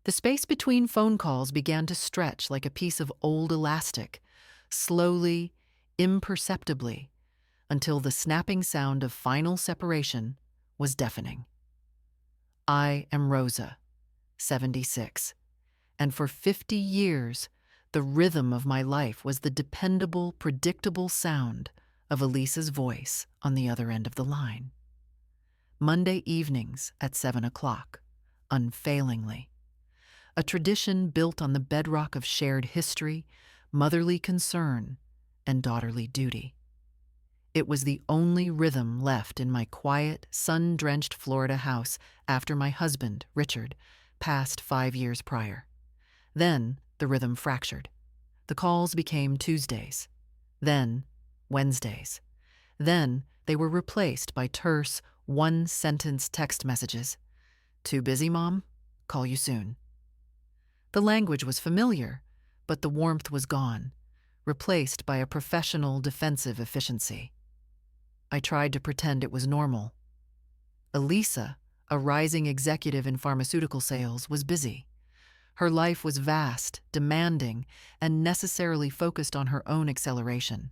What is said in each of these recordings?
The space between phone calls began to stretch like a piece of old elastic, slowly, imperceptibly, until the snapping sound of final separation was deafening. I am Rosa, 76, and for 50 years, the rhythm of my life was the dependable, predictable sound of Elisa's voice on the other end of the line. Monday evenings at 7 o'clock, unfailingly. A tradition built on the bedrock of shared history, motherly concern, and daughterly duty. It was the only rhythm left in my quiet, sun-drenched Florida house after my husband, Richard, passed 5 years prior. Then the rhythm fractured. The calls became Tuesdays, then Wednesdays. Then they were replaced by terse, one-sentence text messages. "Too busy, Mom? Call you soon." The language was familiar, but the warmth was gone, replaced by a professional defensive efficiency. I tried to pretend it was normal. Elisa, a rising executive in pharmaceutical sales, was busy. Her life was vast, demanding, and necessarily focused on her own acceleration.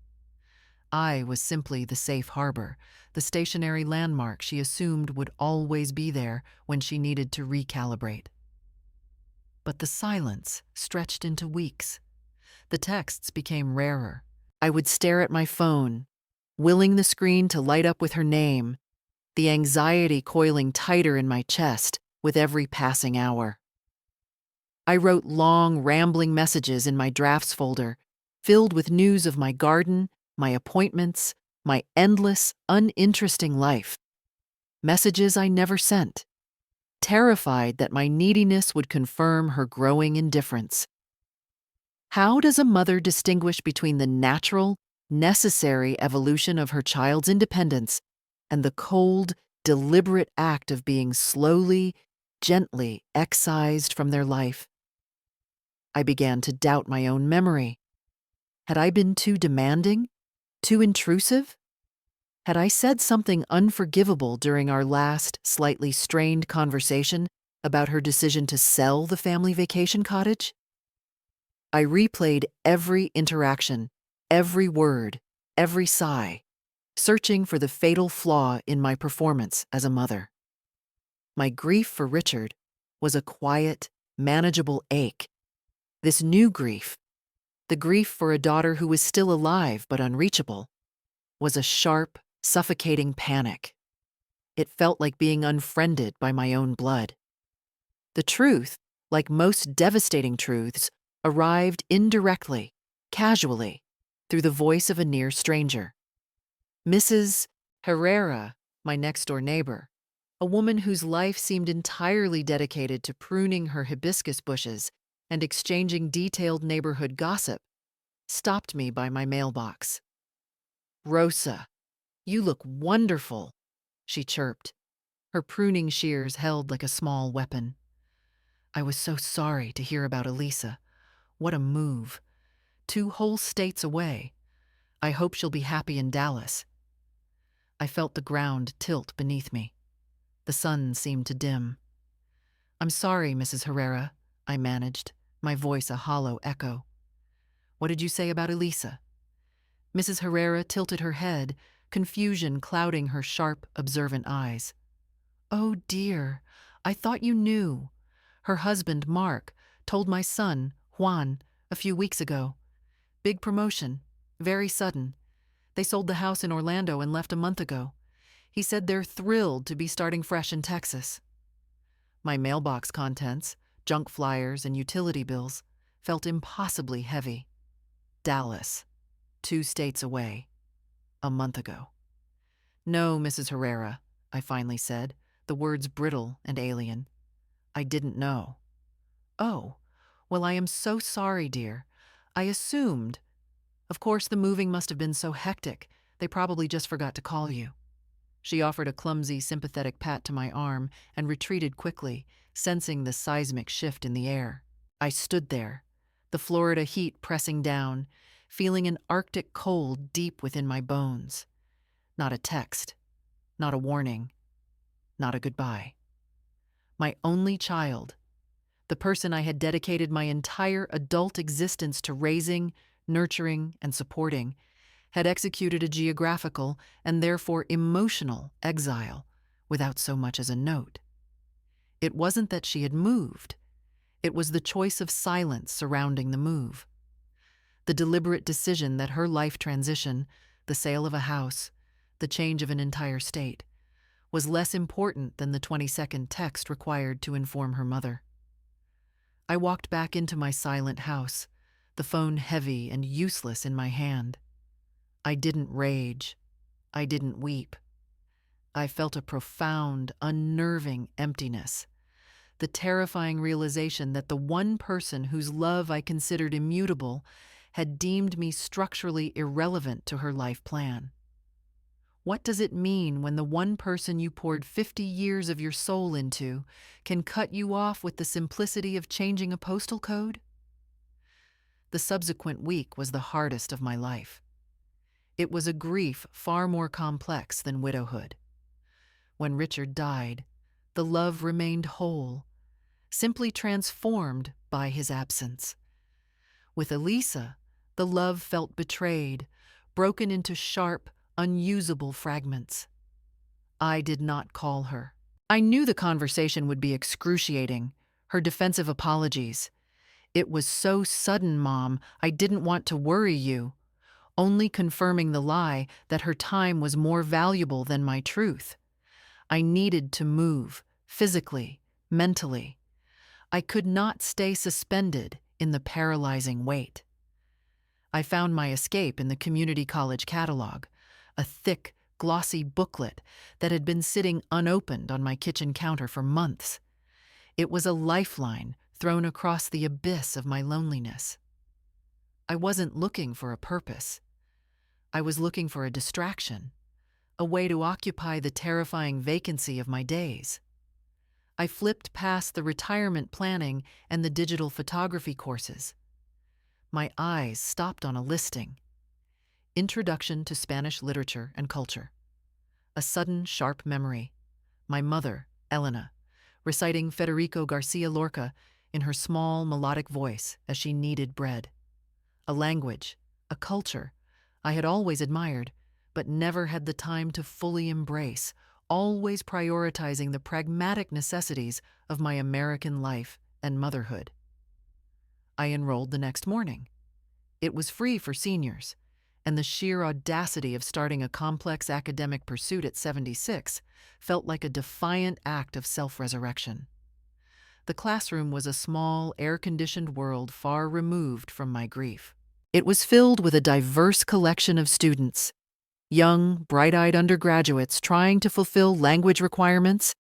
I was simply the safe harbor, the stationary landmark she assumed would always be there when she needed to recalibrate. But the silence stretched into weeks. The texts became rarer. I would stare at my phone, willing the screen to light up with her name, the anxiety coiling tighter in my chest with every passing hour. I wrote long, rambling messages in my drafts folder, filled with news of my garden, my appointments, my endless, uninteresting life. Messages I never sent, terrified that my neediness would confirm her growing indifference. How does a mother distinguish between the natural, necessary evolution of her child's independence and the cold, deliberate act of being slowly, gently excised from their life? I began to doubt my own memory. Had I been too demanding? Too intrusive? Had I said something unforgivable during our last, slightly strained conversation about her decision to sell the family vacation cottage? I replayed every interaction, every word, every sigh, searching for the fatal flaw in my performance as a mother. My grief for Richard was a quiet, manageable ache. This new grief, the grief for a daughter who was still alive but unreachable, was a sharp, suffocating panic. It felt like being unfriended by my own blood. The truth, like most devastating truths, arrived indirectly, casually, through the voice of a near stranger. Mrs. Herrera, my next-door neighbor, a woman whose life seemed entirely dedicated to pruning her hibiscus bushes and exchanging detailed neighborhood gossip, stopped me by my mailbox. "Rosa, you look wonderful," she chirped, her pruning shears held like a small weapon. I was so sorry to hear about Elisa. What a move. 2 whole states away. I hope she'll be happy in Dallas. I felt the ground tilt beneath me. The sun seemed to dim. "I'm sorry, Mrs. Herrera," I managed, my voice a hollow echo. "What did you say about Elisa?" Mrs. Herrera tilted her head, confusion clouding her sharp, observant eyes. "Oh dear, I thought you knew. Her husband, Mark, told my son, Juan, a few weeks ago. Big promotion, very sudden. They sold the house in Orlando and left a month ago. He said they're thrilled to be starting fresh in Texas." My mailbox contents, junk flyers and utility bills, felt impossibly heavy. Dallas, 2 states away, a month ago. "No, Mrs. Herrera," I finally said, the words brittle and alien. "I didn't know." "Oh, well, I am so sorry, dear. I assumed. Of course, the moving must have been so hectic, they probably just forgot to call you." She offered a clumsy, sympathetic pat to my arm and retreated quickly, sensing the seismic shift in the air. I stood there, the Florida heat pressing down, feeling an Arctic cold deep within my bones. Not a text, not a warning, not a goodbye. My only child, The person I had dedicated my entire adult existence to raising, nurturing, and supporting, had executed a geographical and therefore emotional exile without so much as a note. It wasn't that she had moved, it was the choice of silence surrounding the move. The deliberate decision that her life transition, the sale of a house, the change of an entire state, was less important than the 20-second text required to inform her mother. I walked back into my silent house, the phone heavy and useless in my hand. I didn't rage. I didn't weep. I felt a profound, unnerving emptiness, the terrifying realization that the one person whose love I considered immutable had deemed me structurally irrelevant to her life plan. What does it mean when the one person you poured 50 years of your soul into can cut you off with the simplicity of changing a postal code? The subsequent week was the hardest of my life. It was a grief far more complex than widowhood. When Richard died, the love remained whole, simply transformed by his absence. With Elisa, the love felt betrayed, broken into sharp, unusable fragments. I did not call her. I knew the conversation would be excruciating, her defensive apologies. "It was so sudden, Mom, I didn't want to worry you," only confirming the lie that her time was more valuable than my truth. I needed to move, physically, mentally. I could not stay suspended in the paralyzing weight. I found my escape in the community college catalog, a thick, glossy booklet that had been sitting unopened on my kitchen counter for months. It was a lifeline thrown across the abyss of my loneliness. I wasn't looking for a purpose. I was looking for a distraction, a way to occupy the terrifying vacancy of my days. I flipped past the retirement planning and the digital photography courses. My eyes stopped on a listing: Introduction to Spanish Literature and Culture. A sudden, sharp memory. My mother, Elena, reciting Federico Garcia Lorca in her small, melodic voice as she kneaded bread. A language, a culture I had always admired, but never had the time to fully embrace, always prioritizing the pragmatic necessities of my American life and motherhood. I enrolled the next morning. It was free for seniors, and the sheer audacity of starting a complex academic pursuit at 76 felt like a defiant act of self-resurrection. The classroom was a small, air-conditioned world far removed from my grief. It was filled with a diverse collection of students, young, bright-eyed undergraduates trying to fulfill language requirements,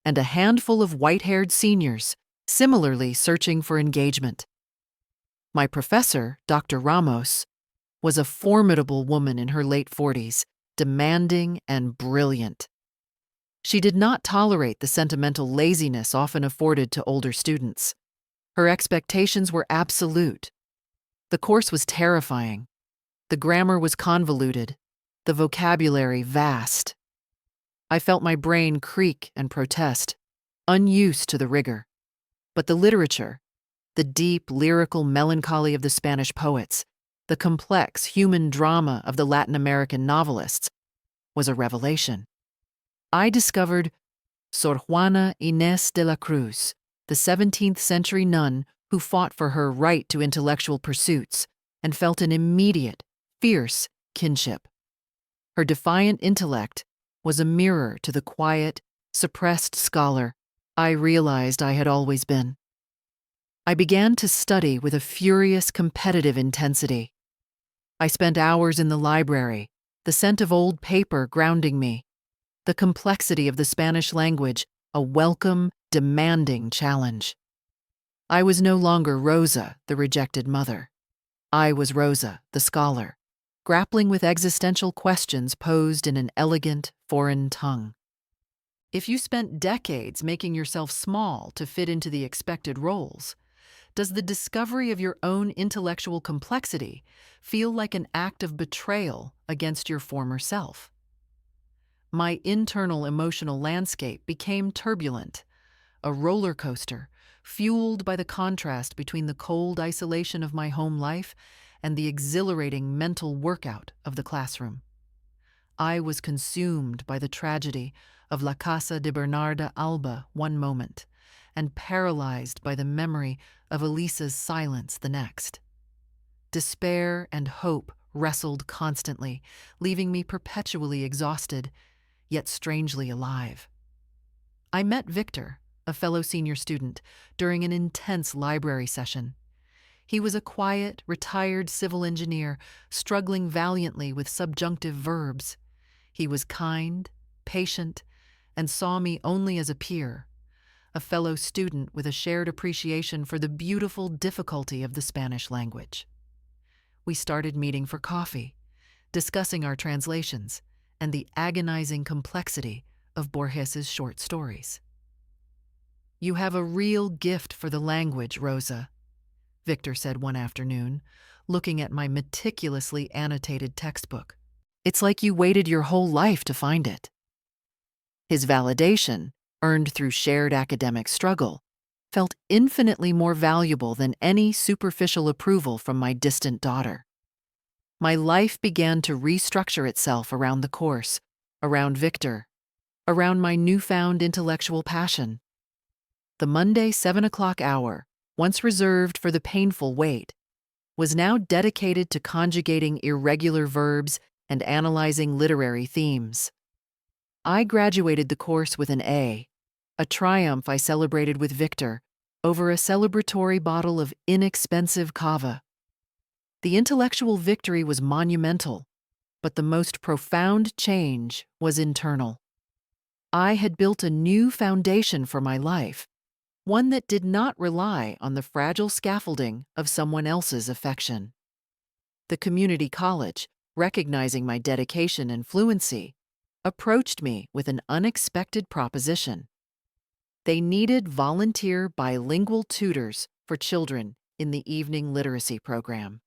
and a handful of white-haired seniors similarly searching for engagement. My professor, Dr. Ramos, was a formidable woman in her late 40s, demanding and brilliant. She did not tolerate the sentimental laziness often afforded to older students. Her expectations were absolute. The course was terrifying. The grammar was convoluted, the vocabulary vast. I felt my brain creak and protest, unused to the rigor. But the literature, the deep, lyrical melancholy of the Spanish poets, the complex human drama of the Latin American novelists, was a revelation. I discovered Sor Juana Inés de la Cruz, the 17th century nun who fought for her right to intellectual pursuits and felt an immediate, fierce kinship. Her defiant intellect was a mirror to the quiet, suppressed scholar I realized I had always been. I began to study with a furious, competitive intensity. I spent hours in the library, the scent of old paper grounding me, the complexity of the Spanish language a welcome, demanding challenge. I was no longer Rosa, the rejected mother. I was Rosa, the scholar, grappling with existential questions posed in an elegant, foreign tongue. If you spent decades making yourself small to fit into the expected roles, does the discovery of your own intellectual complexity feel like an act of betrayal against your former self? My internal emotional landscape became turbulent, a roller coaster fueled by the contrast between the cold isolation of my home life and the exhilarating mental workout of the classroom. I was consumed by the tragedy of La Casa de Bernarda Alba one moment, and paralyzed by the memory of Elisa's silence the next. Despair and hope wrestled constantly, leaving me perpetually exhausted, yet strangely alive. I met Victor, a fellow senior student, during an intense library session. He was a quiet, retired civil engineer, struggling valiantly with subjunctive verbs. He was kind, patient, and saw me only as a peer, a fellow student with a shared appreciation for the beautiful difficulty of the Spanish language. We started meeting for coffee, discussing our translations and the agonizing complexity of Borges's short stories. "You have a real gift for the language, Rosa," Victor said one afternoon, looking at my meticulously annotated textbook. "It's like you waited your whole life to find it." His validation, earned through shared academic struggle, felt infinitely more valuable than any superficial approval from my distant daughter. My life began to restructure itself around the course, around Victor, around my newfound intellectual passion. The Monday 7 o'clock hour, once reserved for the painful wait, was now dedicated to conjugating irregular verbs and analyzing literary themes. I graduated the course with an A triumph I celebrated with Victor over a celebratory bottle of inexpensive cava. The intellectual victory was monumental, but the most profound change was internal. I had built a new foundation for my life, one that did not rely on the fragile scaffolding of someone else's affection. The community college, recognizing my dedication and fluency, approached me with an unexpected proposition. They needed volunteer bilingual tutors for children in the evening literacy program.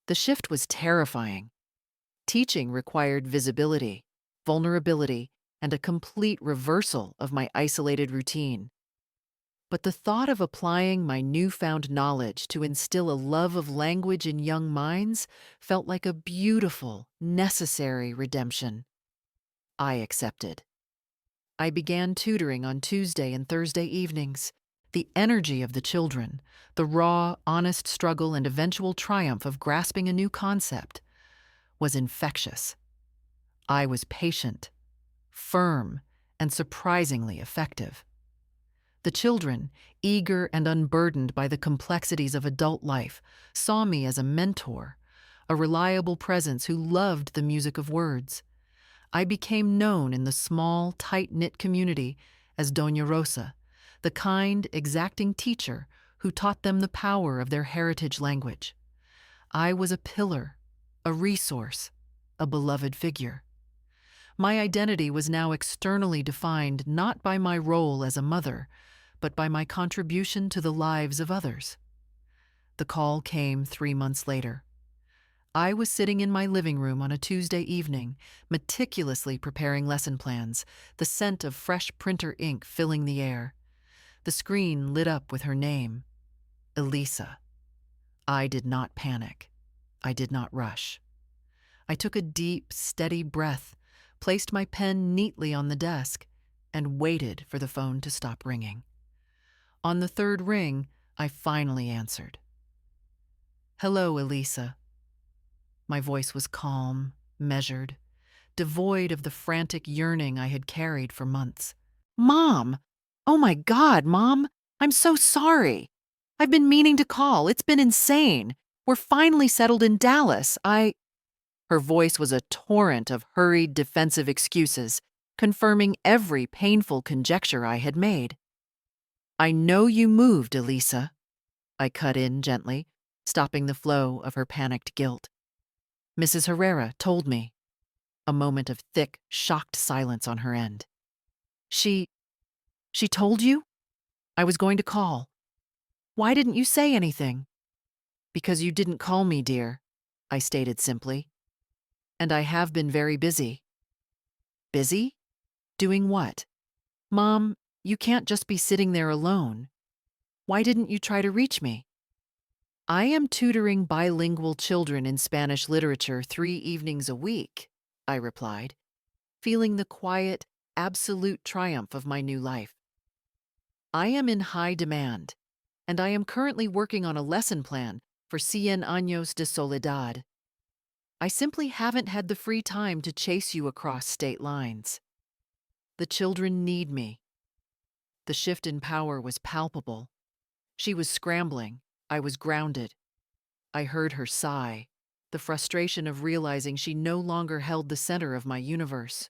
The shift was terrifying. Teaching required visibility, vulnerability, and a complete reversal of my isolated routine. But the thought of applying my newfound knowledge to instill a love of language in young minds felt like a beautiful, necessary redemption. I accepted. I began tutoring on Tuesday and Thursday evenings. The energy of the children, the raw, honest struggle and eventual triumph of grasping a new concept, was infectious. I was patient, firm, and surprisingly effective. The children, eager and unburdened by the complexities of adult life, saw me as a mentor, a reliable presence who loved the music of words. I became known in the small, tight-knit community as Doña Rosa, the kind, exacting teacher who taught them the power of their heritage language. I was a pillar, a resource, a beloved figure. My identity was now externally defined not by my role as a mother, but by my contribution to the lives of others. The call came 3 months later. I was sitting in my living room on a Tuesday evening, meticulously preparing lesson plans, the scent of fresh printer ink filling the air. The screen lit up with her name, Elisa. I did not panic. I did not rush. I took a deep, steady breath, placed my pen neatly on the desk, and waited for the phone to stop ringing. On the third ring, I finally answered. "Hello, Elisa." My voice was calm, measured, devoid of the frantic yearning I had carried for months. "Mom! Oh my God, Mom! I'm so sorry! I've been meaning to call. It's been insane. We're finally settled in Dallas. Her voice was a torrent of hurried, defensive excuses, confirming every painful conjecture I had made. "I know you moved, Elisa," I cut in gently, stopping the flow of her panicked guilt. "Mrs. Herrera told me." A moment of thick, shocked silence on her end. She told you? I was going to call. Why didn't you say anything?" "Because you didn't call me, dear," I stated simply. "And I have been very busy." "Busy? Doing what?" "Mom, you can't just be sitting there alone. Why didn't you try to reach me? I am tutoring bilingual children in Spanish literature 3 evenings a week, I replied, feeling the quiet, absolute triumph of my new life. I am in high demand, and I am currently working on a lesson plan for Cien Años de Soledad. I simply haven't had the free time to chase you across state lines. The children need me. The shift in power was palpable. She was scrambling. I was grounded. I heard her sigh, the frustration of realizing she no longer held the center of my universe.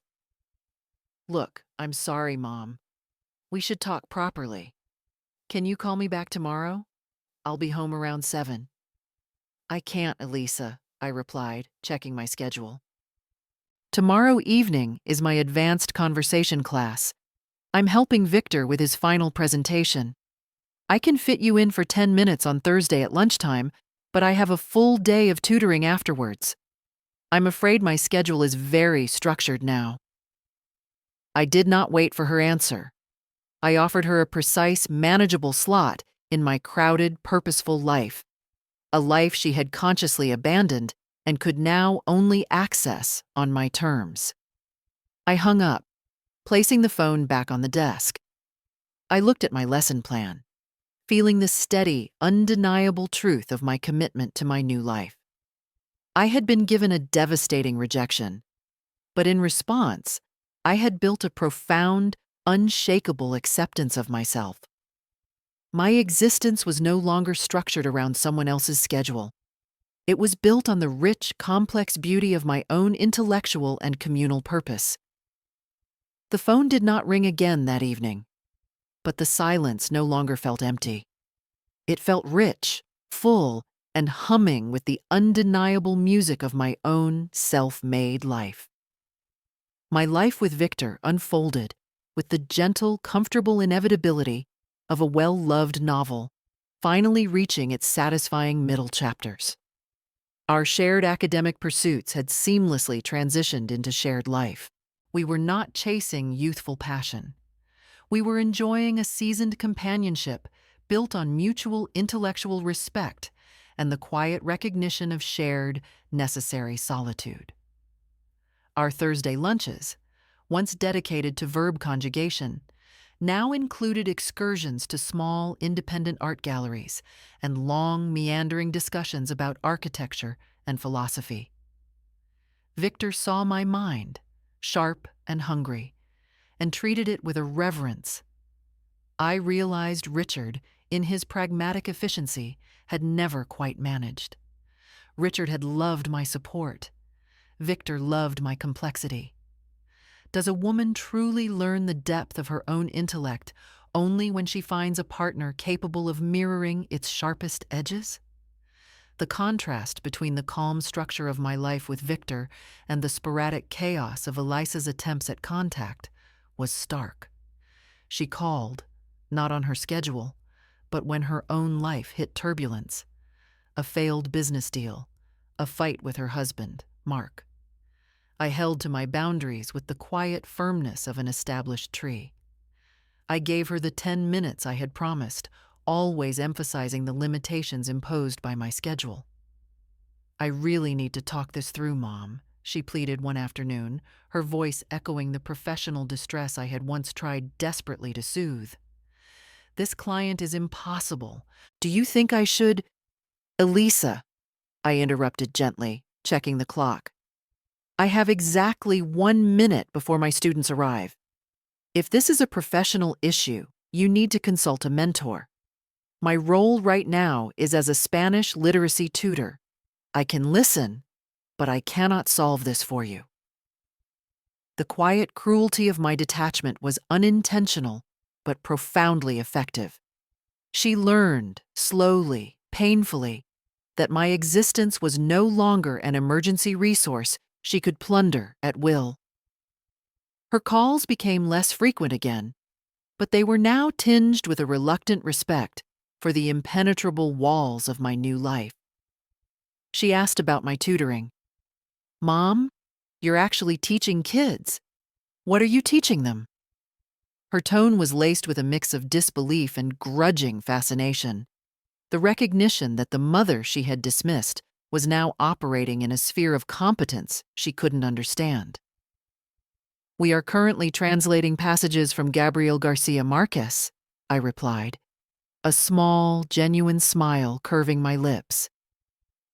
Look, I'm sorry, Mom. We should talk properly. Can you call me back tomorrow? I'll be home around 7. I can't, Elisa, I replied, checking my schedule. Tomorrow evening is my advanced conversation class. I'm helping Victor with his final presentation. I can fit you in for 10 minutes on Thursday at lunchtime, but I have a full day of tutoring afterwards. I'm afraid my schedule is very structured now. I did not wait for her answer. I offered her a precise, manageable slot in my crowded, purposeful life, a life she had consciously abandoned and could now only access on my terms. I hung up, placing the phone back on the desk. I looked at my lesson plan, feeling the steady, undeniable truth of my commitment to my new life. I had been given a devastating rejection, but in response, I had built a profound, unshakable acceptance of myself. My existence was no longer structured around someone else's schedule. It was built on the rich, complex beauty of my own intellectual and communal purpose. The phone did not ring again that evening, but the silence no longer felt empty. It felt rich, full, and humming with the undeniable music of my own self-made life. My life with Victor unfolded with the gentle, comfortable inevitability of a well-loved novel, finally reaching its satisfying middle chapters. Our shared academic pursuits had seamlessly transitioned into shared life. We were not chasing youthful passion. We were enjoying a seasoned companionship built on mutual intellectual respect and the quiet recognition of shared, necessary solitude. Our Thursday lunches, once dedicated to verb conjugation, now included excursions to small, independent art galleries and long, meandering discussions about architecture and philosophy. Victor saw my mind, sharp and hungry, and treated it with a reverence. I realized Richard, in his pragmatic efficiency, had never quite managed. Richard had loved my support. Victor loved my complexity. Does a woman truly learn the depth of her own intellect only when she finds a partner capable of mirroring its sharpest edges? The contrast between the calm structure of my life with Victor and the sporadic chaos of Elisa's attempts at contact was stark. She called, not on her schedule, but when her own life hit turbulence. A failed business deal, a fight with her husband, Mark. I held to my boundaries with the quiet firmness of an established tree. I gave her the 10 minutes I had promised, always emphasizing the limitations imposed by my schedule. I really need to talk this through, Mom, she pleaded one afternoon, her voice echoing the professional distress I had once tried desperately to soothe. This client is impossible. Do you think I should— Elisa, I interrupted gently, checking the clock. I have exactly 1 minute before my students arrive. If this is a professional issue, you need to consult a mentor. My role right now is as a Spanish literacy tutor. I can listen, but I cannot solve this for you. The quiet cruelty of my detachment was unintentional, but profoundly effective. She learned, slowly, painfully, that my existence was no longer an emergency resource she could plunder at will. Her calls became less frequent again, but they were now tinged with a reluctant respect for the impenetrable walls of my new life. She asked about my tutoring. Mom, you're actually teaching kids. What are you teaching them? Her tone was laced with a mix of disbelief and grudging fascination. The recognition that the mother she had dismissed was now operating in a sphere of competence she couldn't understand. "We are currently translating passages from Gabriel Garcia Marquez," I replied, a small, genuine smile curving my lips.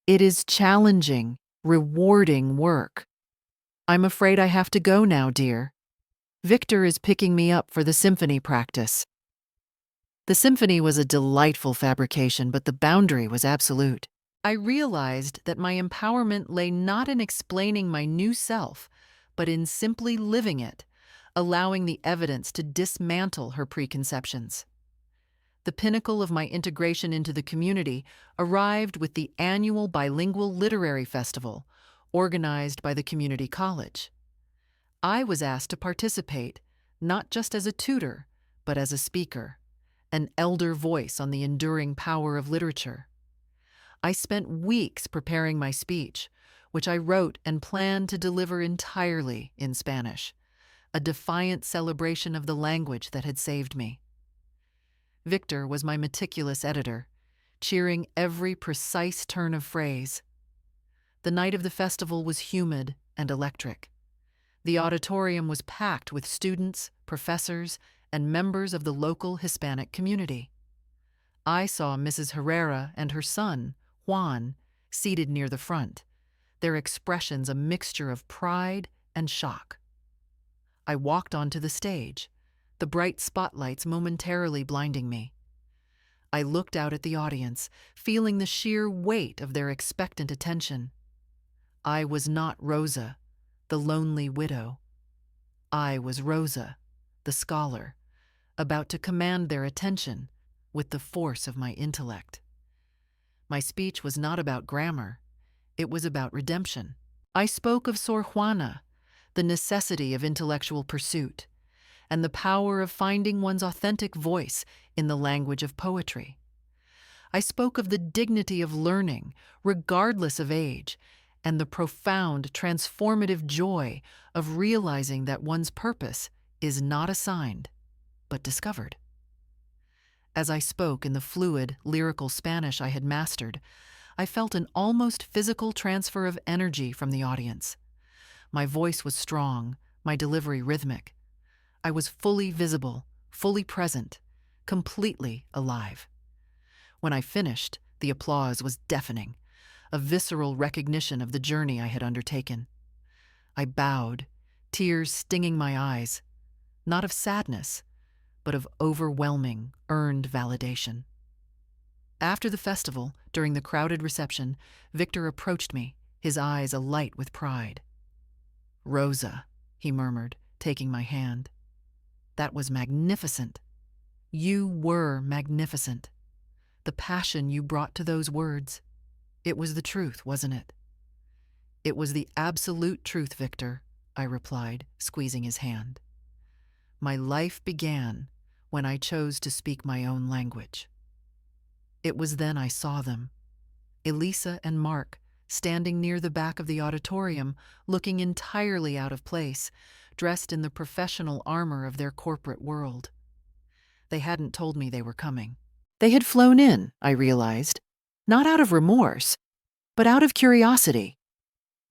"It is challenging, rewarding work. I'm afraid I have to go now, dear. Victor is picking me up for the symphony practice." The symphony was a delightful fabrication, but the boundary was absolute. I realized that my empowerment lay not in explaining my new self, but in simply living it, allowing the evidence to dismantle her preconceptions. The pinnacle of my integration into the community arrived with the annual bilingual literary festival, organized by the community college. I was asked to participate, not just as a tutor, but as a speaker, an elder voice on the enduring power of literature. I spent weeks preparing my speech, which I wrote and planned to deliver entirely in Spanish, a defiant celebration of the language that had saved me. Victor was my meticulous editor, cheering every precise turn of phrase. The night of the festival was humid and electric. The auditorium was packed with students, professors, and members of the local Hispanic community. I saw Mrs. Herrera and her son, Juan, seated near the front, their expressions a mixture of pride and shock. I walked onto the stage, the bright spotlights momentarily blinding me. I looked out at the audience, feeling the sheer weight of their expectant attention. I was not Rosa, the lonely widow. I was Rosa, the scholar, about to command their attention with the force of my intellect. My speech was not about grammar, it was about redemption. I spoke of Sor Juana, the necessity of intellectual pursuit, and the power of finding one's authentic voice in the language of poetry. I spoke of the dignity of learning, regardless of age, and the profound, transformative joy of realizing that one's purpose is not assigned, but discovered. As I spoke in the fluid, lyrical Spanish I had mastered, I felt an almost physical transfer of energy from the audience. My voice was strong, my delivery rhythmic. I was fully visible, fully present, completely alive. When I finished, the applause was deafening, a visceral recognition of the journey I had undertaken. I bowed, tears stinging my eyes, not of sadness, but of overwhelming, earned validation. After the festival, during the crowded reception, Victor approached me, his eyes alight with pride. "Rosa," he murmured, taking my hand. "That was magnificent. You were magnificent. The passion you brought to those words. It was the truth, wasn't it?" "It was the absolute truth, Victor," I replied, squeezing his hand. My life began when I chose to speak my own language. It was then I saw them, Elisa and Mark, standing near the back of the auditorium, looking entirely out of place, dressed in the professional armor of their corporate world. They hadn't told me they were coming. They had flown in, I realized, not out of remorse, but out of curiosity.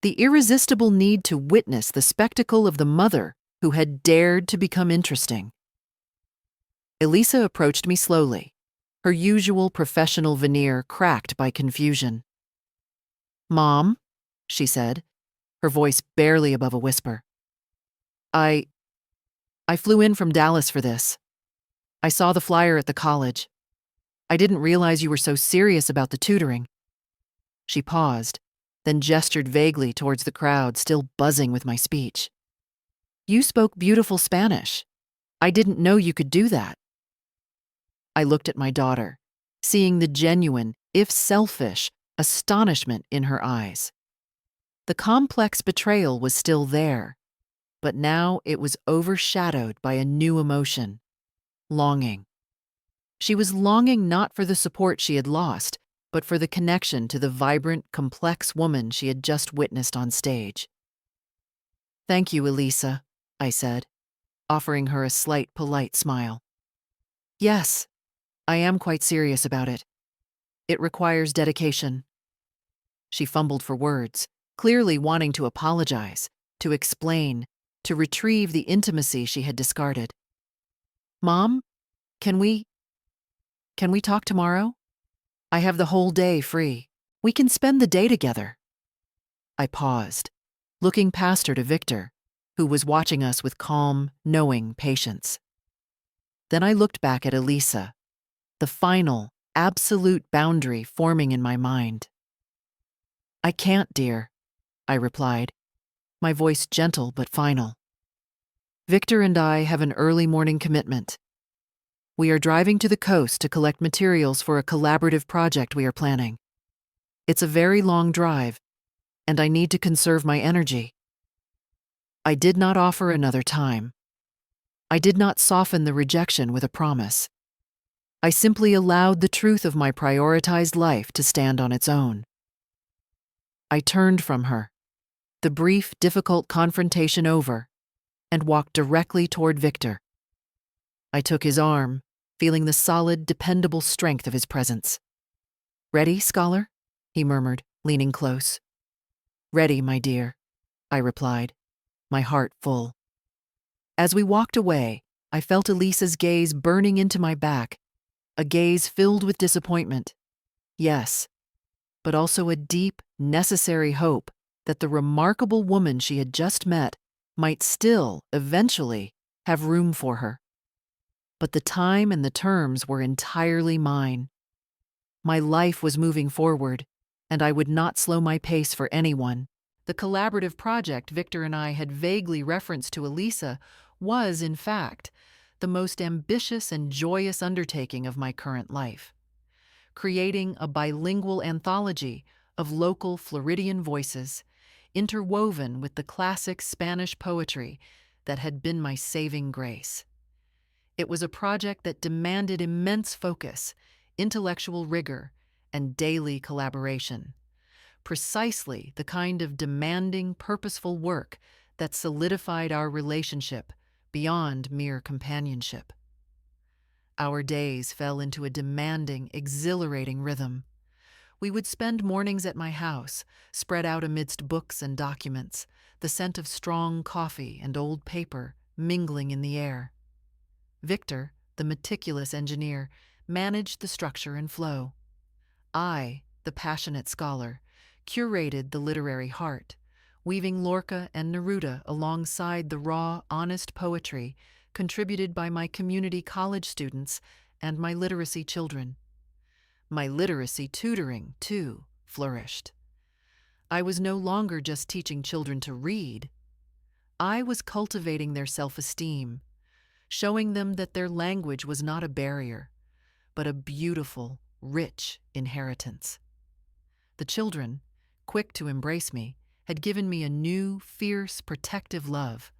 The irresistible need to witness the spectacle of the mother who had dared to become interesting. Elisa approached me slowly, her usual professional veneer cracked by confusion. "Mom," she said, her voice barely above a whisper. I flew in from Dallas for this. I saw the flyer at the college. I didn't realize you were so serious about the tutoring." She paused, then gestured vaguely towards the crowd, still buzzing with my speech. "You spoke beautiful Spanish. I didn't know you could do that." I looked at my daughter, seeing the genuine, if selfish, astonishment in her eyes. The complex betrayal was still there, but now it was overshadowed by a new emotion: longing. She was longing not for the support she had lost, but for the connection to the vibrant, complex woman she had just witnessed on stage. "Thank you, Elisa," I said. offering her a slight, polite smile. Yes, I am quite serious about it. It requires dedication. She fumbled for words, clearly wanting to apologize, to explain, to retrieve the intimacy she had discarded. Mom, can we talk tomorrow? I have the whole day free. We can spend the day together. I paused, looking past her to Victor, who was watching us with calm, knowing patience. Then I looked back at Elisa, the final, absolute boundary forming in my mind. I can't, dear, I replied, my voice gentle but final. Victor and I have an early morning commitment. We are driving to the coast to collect materials for a collaborative project we are planning. It's a very long drive, and I need to conserve my energy. I did not offer another time. I did not soften the rejection with a promise. I simply allowed the truth of my prioritized life to stand on its own. I turned from her, the brief, difficult confrontation over, and walked directly toward Victor. I took his arm, feeling the solid, dependable strength of his presence. Ready, scholar? He murmured, leaning close. Ready, my dear, I replied, my heart full. As we walked away, I felt Elisa's gaze burning into my back, a gaze filled with disappointment. Yes, but also a deep, necessary hope that the remarkable woman she had just met might still, eventually, have room for her. But the time and the terms were entirely mine. My life was moving forward, and I would not slow my pace for anyone. The collaborative project Victor and I had vaguely referenced to Elisa was, in fact, the most ambitious and joyous undertaking of my current life. Creating a bilingual anthology of local Floridian voices, interwoven with the classic Spanish poetry that had been my saving grace. It was a project that demanded immense focus, intellectual rigor, and daily collaboration. Precisely the kind of demanding, purposeful work that solidified our relationship beyond mere companionship. Our days fell into a demanding, exhilarating rhythm. We would spend mornings at my house, spread out amidst books and documents, the scent of strong coffee and old paper mingling in the air. Victor, the meticulous engineer, managed the structure and flow. I, the passionate scholar, curated the literary heart, weaving Lorca and Neruda alongside the raw, honest poetry contributed by my community college students and my literacy children. My literacy tutoring, too, flourished. I was no longer just teaching children to read. I was cultivating their self-esteem, showing them that their language was not a barrier, but a beautiful, rich inheritance. The children, quick to embrace me, had given me a new, fierce, protective love,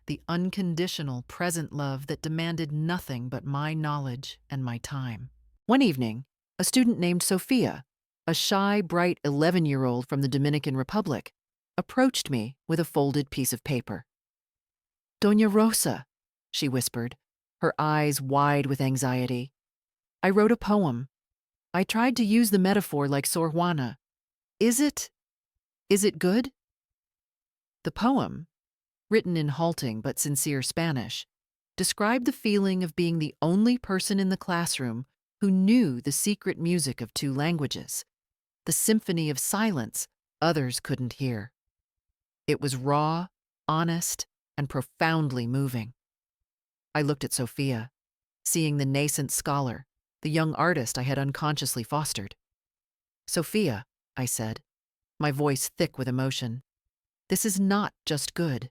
the unconditional, present love that demanded nothing but my knowledge and my time. One evening, a student named Zosia, a shy, bright 11-year-old from the Dominican Republic, approached me with a folded piece of paper. Doña Rosa, she whispered, her eyes wide with anxiety. I wrote a poem. I tried to use the metaphor like Sor Juana. Is it good? The poem, written in halting but sincere Spanish, described the feeling of being the only person in the classroom who knew the secret music of two languages, the symphony of silence others couldn't hear. It was raw, honest, and profoundly moving. I looked at Zosia, seeing the nascent scholar, the young artist I had unconsciously fostered. Zosia, I said, my voice thick with emotion, this is not just good.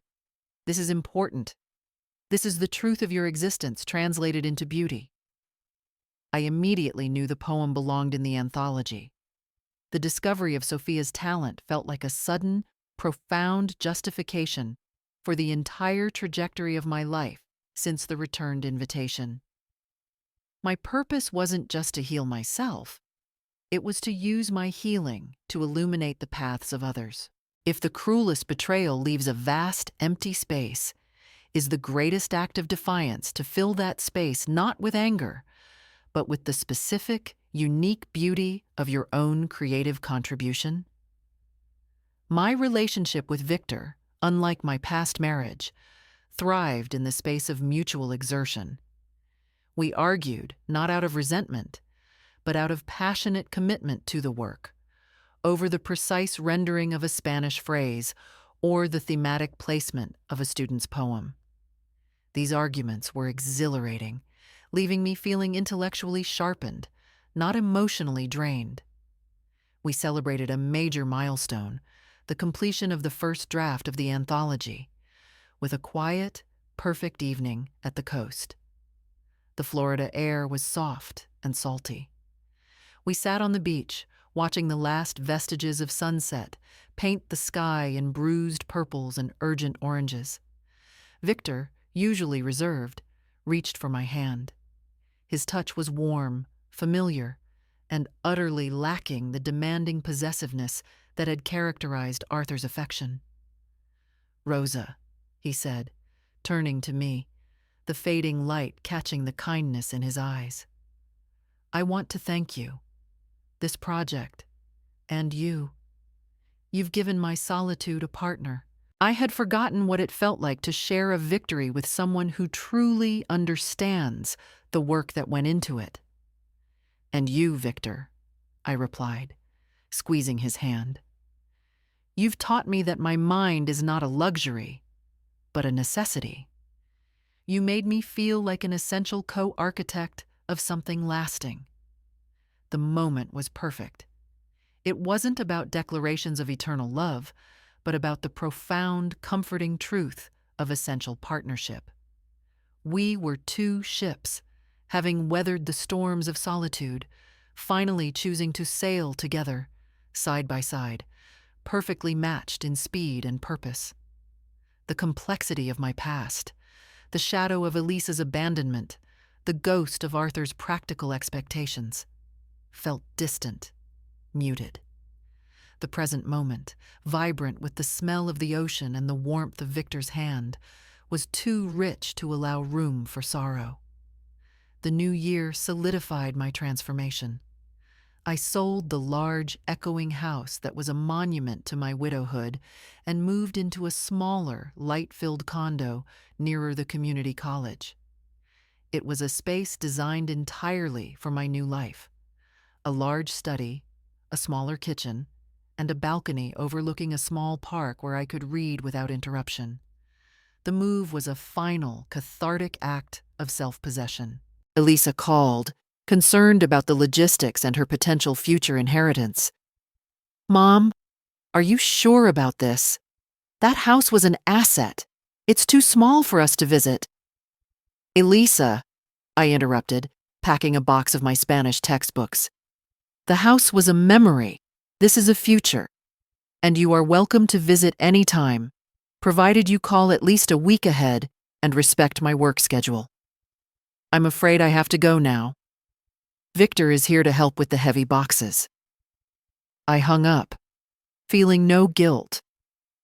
This is important. This is the truth of your existence translated into beauty. I immediately knew the poem belonged in the anthology. The discovery of Zosia's talent felt like a sudden, profound justification for the entire trajectory of my life since the returned invitation. My purpose wasn't just to heal myself. It was to use my healing to illuminate the paths of others. If the cruelest betrayal leaves a vast, empty space, is the greatest act of defiance to fill that space not with anger, but with the specific, unique beauty of your own creative contribution? My relationship with Victor, unlike my past marriage, thrived in the space of mutual exertion. We argued, not out of resentment, but out of passionate commitment to the work, over the precise rendering of a Spanish phrase or the thematic placement of a student's poem. These arguments were exhilarating, leaving me feeling intellectually sharpened, not emotionally drained. We celebrated a major milestone, the completion of the first draft of the anthology, with a quiet, perfect evening at the coast. The Florida air was soft and salty. We sat on the beach, watching the last vestiges of sunset paint the sky in bruised purples and urgent oranges. Victor, usually reserved, reached for my hand. His touch was warm, familiar, and utterly lacking the demanding possessiveness that had characterized Arthur's affection. "Rosa," he said, turning to me, the fading light catching the kindness in his eyes. "I want to thank you. This project, and you. You've given my solitude a partner." I had forgotten what it felt like to share a victory with someone who truly understands the work that went into it. "And you, Victor," I replied, squeezing his hand. "You've taught me that my mind is not a luxury, but a necessity. You made me feel like an essential co-architect of something lasting." The moment was perfect. It wasn't about declarations of eternal love, but about the profound, comforting truth of essential partnership. We were two ships, having weathered the storms of solitude, finally choosing to sail together, side by side, perfectly matched in speed and purpose. The complexity of my past, the shadow of Elisa's abandonment, the ghost of Arthur's practical expectations, felt distant, muted. The present moment, vibrant with the smell of the ocean and the warmth of Victor's hand, was too rich to allow room for sorrow. The new year solidified my transformation. I sold the large, echoing house that was a monument to my widowhood and moved into a smaller, light-filled condo nearer the community college. It was a space designed entirely for my new life. A large study, a smaller kitchen, and a balcony overlooking a small park where I could read without interruption. The move was a final, cathartic act of self-possession. Elisa called, concerned about the logistics and her potential future inheritance. "Mom, are you sure about this? That house was an asset. It's too small for us to visit." "Elisa," I interrupted, packing a box of my Spanish textbooks. "The house was a memory. This is a future. And you are welcome to visit any time, provided you call at least a week ahead and respect my work schedule. I'm afraid I have to go now. Victor is here to help with the heavy boxes." I hung up, feeling no guilt,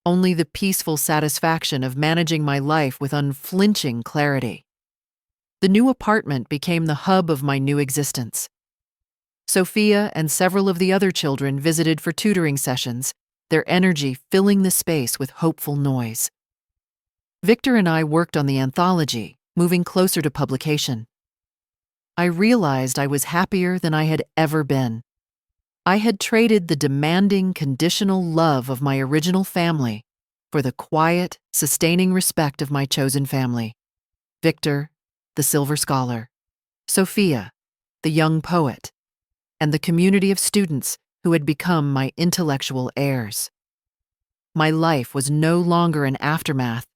only the peaceful satisfaction of managing my life with unflinching clarity. The new apartment became the hub of my new existence. Sophia and several of the other children visited for tutoring sessions, their energy filling the space with hopeful noise. Victor and I worked on the anthology, moving closer to publication. I realized I was happier than I had ever been. I had traded the demanding, conditional love of my original family for the quiet, sustaining respect of my chosen family. Victor, the Silver Scholar, Sophia, the young poet, and the community of students who had become my intellectual heirs. My life was no longer an aftermath.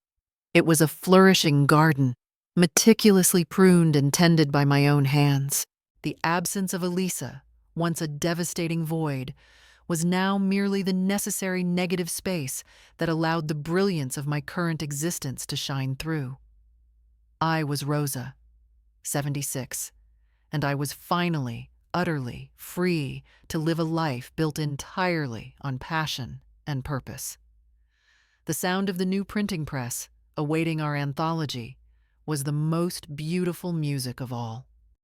It was a flourishing garden, meticulously pruned and tended by my own hands. The absence of Elisa, once a devastating void, was now merely the necessary negative space that allowed the brilliance of my current existence to shine through. I was Rosa, 76, and I was finally, utterly free to live a life built entirely on passion and purpose. The sound of the new printing press, awaiting our anthology, was the most beautiful music of all.